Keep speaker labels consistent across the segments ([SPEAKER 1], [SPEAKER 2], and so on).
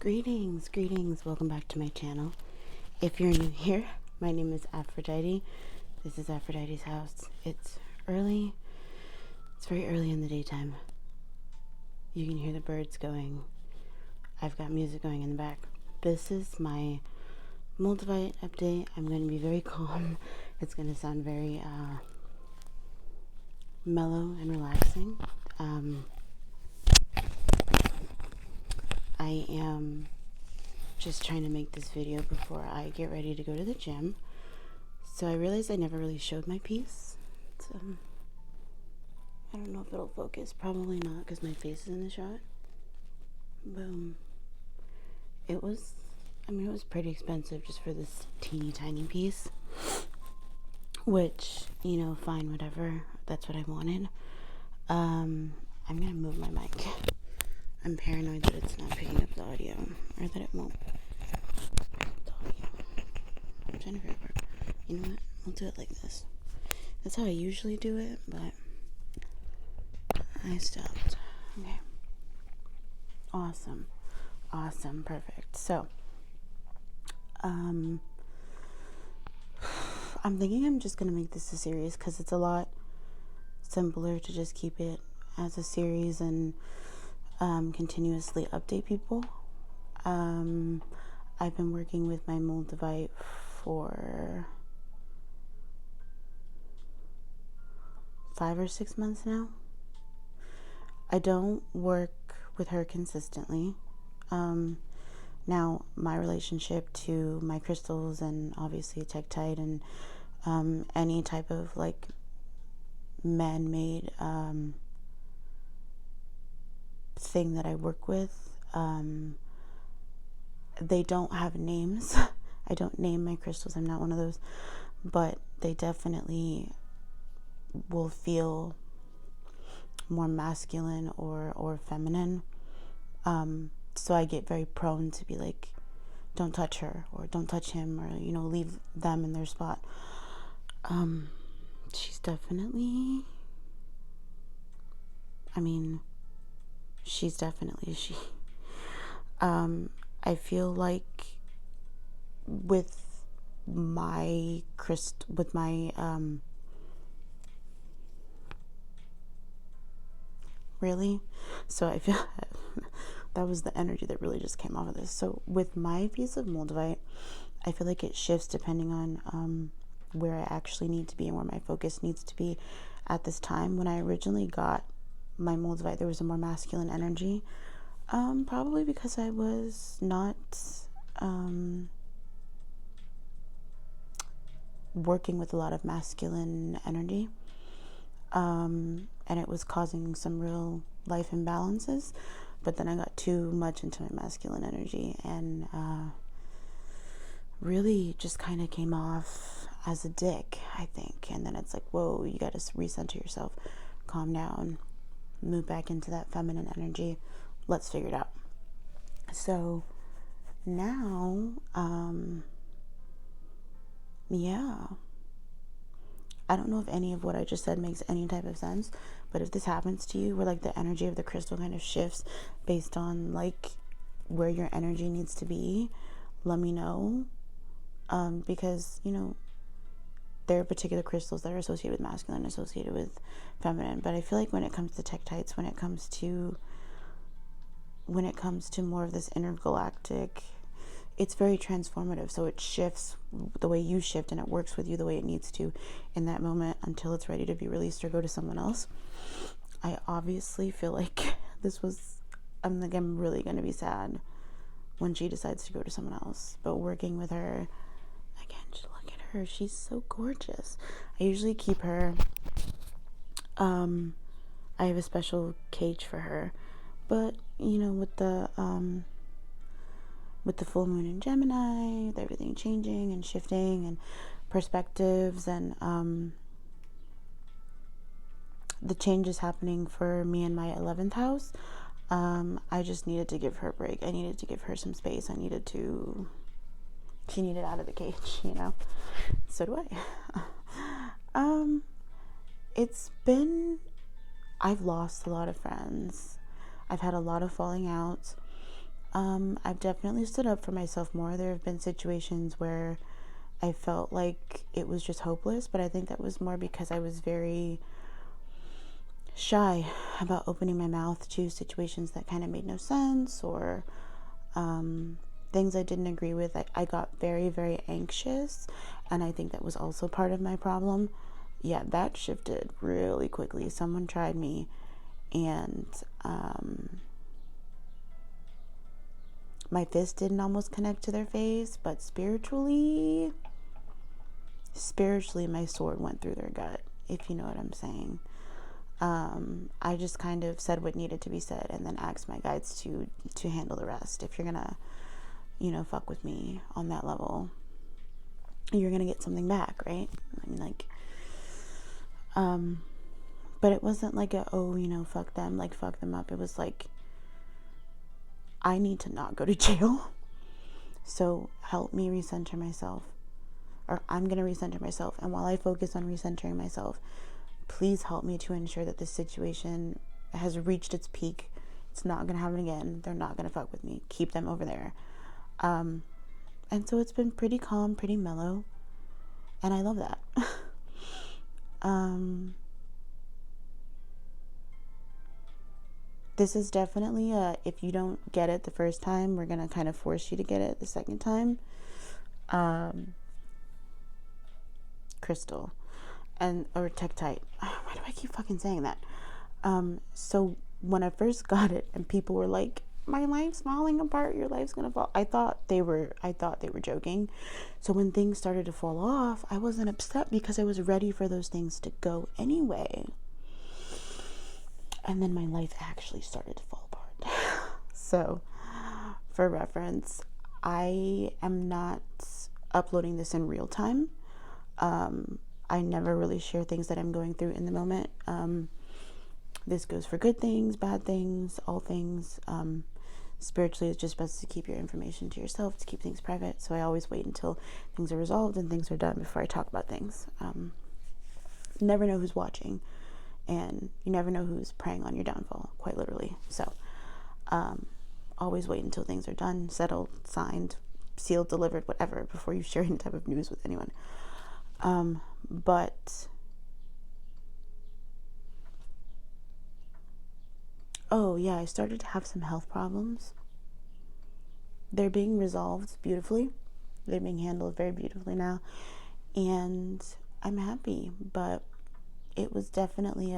[SPEAKER 1] Greetings, welcome back to my channel. If you're new here, my name is Aphrodite. This is Aphrodite's house. It's very early in the daytime. You can hear the birds going. I've got music going in the back. This is my Moldavite update. I'm going to be very calm. It's going to sound very mellow and relaxing. I am just trying to make this video before I get ready to go to the gym. So I realized I never really showed my piece. It's, I don't know if it'll focus. Probably not because my face is in the shot. Boom. It was pretty expensive just for this teeny tiny piece. Which, fine, whatever. That's what I wanted. I'm going to move my mic. I'm paranoid that it's not picking up the audio, or that it won't pick up the audio. I'm trying to figure out. You know what? We'll do it like this. That's how I usually do it, but I stopped. Okay. Awesome. Perfect. So, I'm thinking I'm just going to make this a series because it's a lot simpler to just keep it as a series and continuously update people. I've been working with my Moldavite for 5 or 6 months now. I don't work with her consistently. Now my relationship to my crystals and obviously Tektite and any type of like man-made thing that I work with, they don't have names. I don't name my crystals. I'm not one of those, but they definitely will feel more masculine or feminine. So I get very prone to be like, don't touch her or don't touch him, or leave them in their spot. She's definitely a she. I feel like with my really, so I feel that was the energy that really just came off of this. So with my piece of Moldavite, I feel like it shifts depending on where I actually need to be and where my focus needs to be at this time. When I originally got my Moldavite, there was a more masculine energy, probably because I was not working with a lot of masculine energy, and it was causing some real life imbalances. But then I got too much into my masculine energy and really just kind of came off as a dick, I think. And then it's like, whoa, you got to recenter yourself, calm down, move back into that feminine energy. Let's figure it out. So now, I don't know if any of what I just said makes any type of sense, but if this happens to you, where like the energy of the crystal kind of shifts based on like where your energy needs to be, let me know. Because there are particular crystals that are associated with masculine, associated with feminine. But I feel like when it comes to tektites, when it comes to more of this intergalactic, it's very transformative. So it shifts the way you shift, and it works with you the way it needs to in that moment until it's ready to be released or go to someone else. I obviously feel like I'm really going to be sad when she decides to go to someone else. But working with her, again, just look at her. She's so gorgeous. I usually keep her, I have a special cage for her. But, with the full moon in Gemini, with everything changing and shifting and perspectives and the changes happening for me in my 11th house, I just needed to give her a break. I needed to give her some space. She needed out of the cage, So do I. I've lost a lot of friends. I've had a lot of falling outs. I've definitely stood up for myself more. There have been situations where I felt like it was just hopeless, but I think that was more because I was very shy about opening my mouth to situations that kind of made no sense, or things I didn't agree with. I got very, very anxious, and I think that was also part of my problem. Yeah, that shifted really quickly. Someone tried me, and my fist didn't almost connect to their face, but spiritually my sword went through their gut, if you know what I'm saying. I just kind of said what needed to be said, and then asked my guides to handle the rest. If you're gonna, fuck with me on that level, you're gonna get something back, right? I mean, like, but it wasn't like fuck them, like fuck them up. It was like, I need to not go to jail. So help me recenter myself, or I'm gonna recenter myself. And while I focus on recentering myself, please help me to ensure that this situation has reached its peak. It's not going to happen again. They're not going to fuck with me. Keep them over there. And so it's been pretty calm, pretty mellow. And I love that. This is definitely if you don't get it the first time, we're going to kind of force you to get it the second time. Crystal. Or Tektite. Why do I keep fucking saying that? So when I first got it, and people were like, "My life's falling apart. Your life's gonna fall." I thought they were joking. So when things started to fall off, I wasn't upset because I was ready for those things to go anyway. And then my life actually started to fall apart. So, for reference, I am not uploading this in real time. I never really share things that I'm going through in the moment. This goes for good things, bad things, all things. Spiritually, it's just best to keep your information to yourself, to keep things private. So I always wait until things are resolved and things are done before I talk about things. You never know who's watching, and you never know who's preying on your downfall, quite literally. So always wait until things are done, settled, signed, sealed, delivered, whatever, before you share any type of news with anyone. But oh yeah, I started to have some health problems. They're being resolved beautifully. They're being handled very beautifully now, and I'm happy. But it was definitely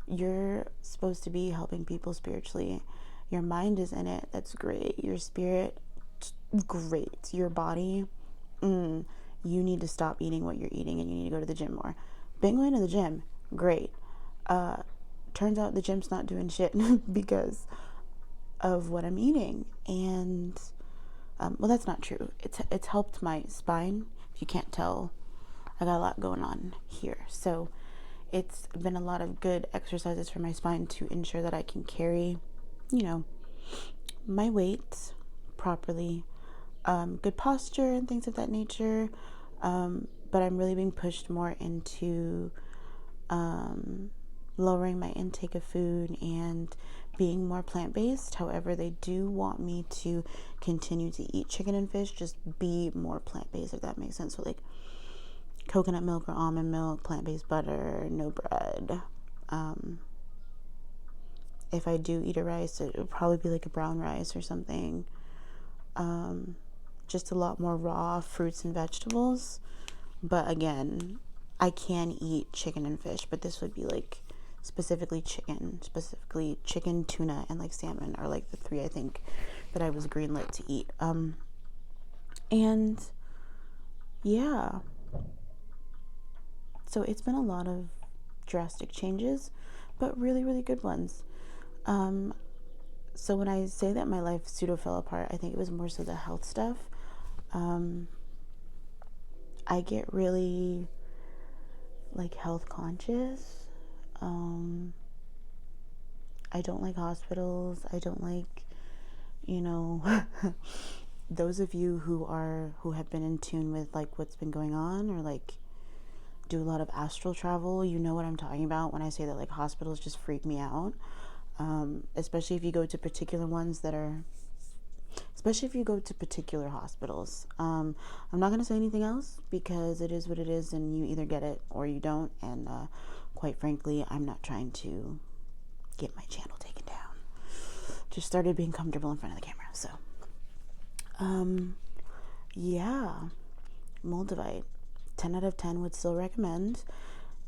[SPEAKER 1] you're supposed to be helping people spiritually. Your mind is in it. That's great. Your spirit, great. Your body, you need to stop eating what you're eating, and you need to go to the gym more. Been going to the gym, great. Turns out the gym's not doing shit because of what I'm eating. And well, that's not true. It's helped my spine. If you can't tell, I got a lot going on here. So it's been a lot of good exercises for my spine to ensure that I can carry, my weight properly. Good posture and things of that nature. But I'm really being pushed more into lowering my intake of food and being more plant-based. However, they do want me to continue to eat chicken and fish, just be more plant-based, if that makes sense. So like coconut milk or almond milk, plant-based butter, no bread. If I do eat a rice, it would probably be like a brown rice or something. Just a lot more raw fruits and vegetables. But again, I can eat chicken and fish, but this would be like specifically chicken, tuna, and like salmon are like the three I think that I was greenlit to eat. And yeah, so it's been a lot of drastic changes, but really, really good ones. So when I say that my life pseudo fell apart, I think it was more so the health stuff. I get really like health conscious. I don't like hospitals. I don't like, those of you who have been in tune with like what's been going on, or like do a lot of astral travel, you know what I'm talking about when I say that like hospitals just freak me out. especially if you go to particular ones that are, especially if you go to particular hospitals. I'm not going to say anything else because it is what it is, and you either get it or you don't. And quite frankly, I'm not trying to get my channel taken down. Just started being comfortable in front of the camera. So, yeah, Moldavite, 10 out of 10 would still recommend,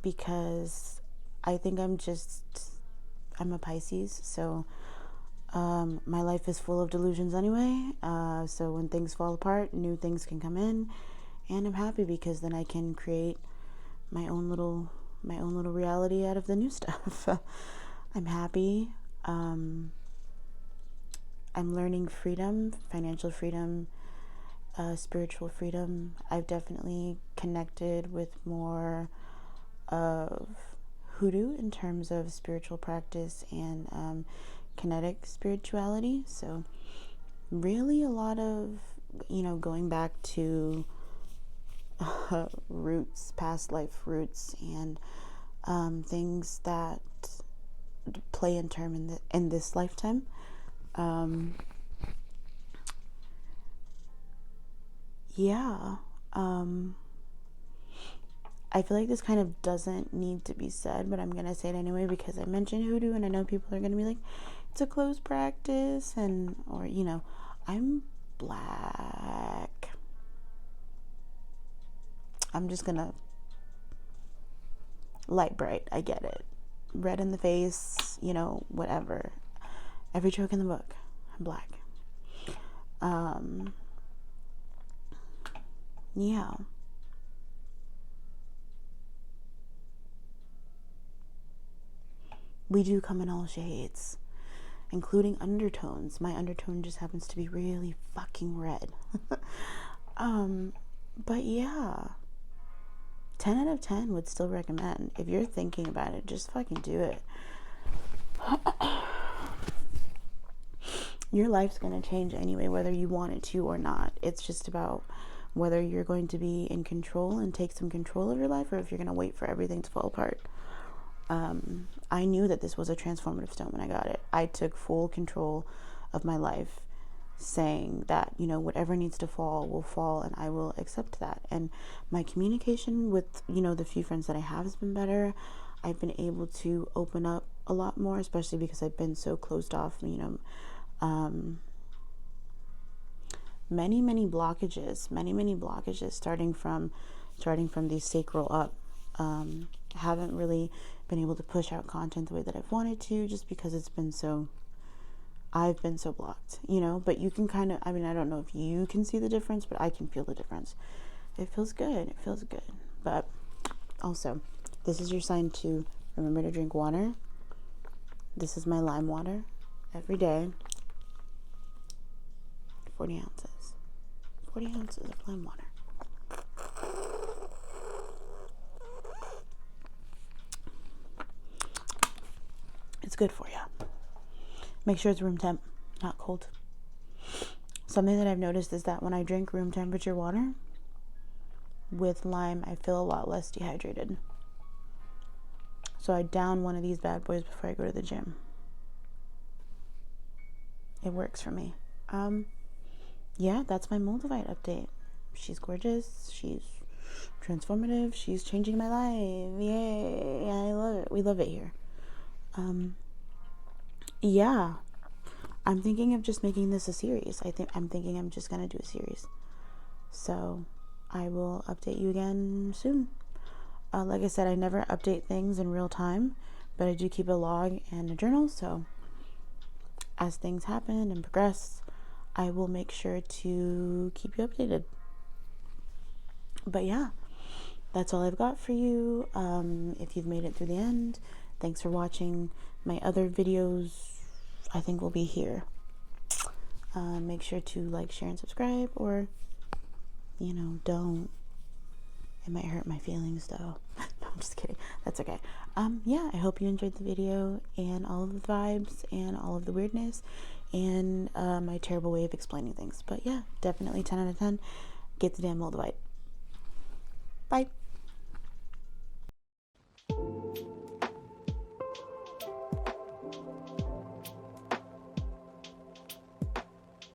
[SPEAKER 1] because I think I'm a Pisces, so my life is full of delusions anyway. So when things fall apart, new things can come in, and I'm happy because then I can create my own little reality out of the new stuff. I'm happy. I'm learning freedom, financial freedom, spiritual freedom. I've definitely connected with more of Hoodoo in terms of spiritual practice and kinetic spirituality. So really a lot of, going back to roots, past life roots, and things that play in term in this lifetime. I feel like this kind of doesn't need to be said, but I'm going to say it anyway because I mentioned Hoodoo, and I know people are going to be like, it's a closed practice, or I'm black. I'm just going to light bright. I get it. Red in the face, whatever. Every joke in the book. I'm black. Yeah. We do come in all shades, including undertones. My undertone just happens to be really fucking red. But yeah, 10 out of 10 would still recommend. If you're thinking about it, just fucking do it. Your life's going to change anyway, whether you want it to or not. It's just about whether you're going to be in control and take some control of your life, or if you're going to wait for everything to fall apart. I knew that this was a transformative stone when I got it. I took full control of my life, saying that, whatever needs to fall will fall, and I will accept that. And my communication with, the few friends that I have has been better. I've been able to open up a lot more, especially because I've been so closed off, many blockages starting from the sacral up. Haven't really been able to push out content the way that I've wanted to, just because I've been so blocked, but you can kind of, I don't know if you can see the difference, but I can feel the difference. It feels good. But also, this is your sign to remember to drink water. This is my lime water every day. 40 ounces of lime water. It's good for you. Make sure it's room temp, not cold. Something that I've noticed is that when I drink room temperature water with lime, I feel a lot less dehydrated. So I down one of these bad boys before I go to the gym. It works for me. Yeah, that's my Moldavite update. She's gorgeous. She's transformative. She's changing my life. Yay. I love it. We love it here. Yeah, I'm thinking of just making this a series. I'm thinking I'm just gonna do a series. So I will update you again soon. Like I said, I never update things in real time, but I do keep a log and a journal. So as things happen and progress, I will make sure to keep you updated. But yeah, that's all I've got for you. If you've made it through the end, thanks for watching. My other videos, I think, will be here. Make sure to like, share, and subscribe, or, don't. It might hurt my feelings, though. No, I'm just kidding. That's okay. Yeah, I hope you enjoyed the video, and all of the vibes, and all of the weirdness, and my terrible way of explaining things. But yeah, definitely 10 out of 10. Get the damn Moldavite. Bye.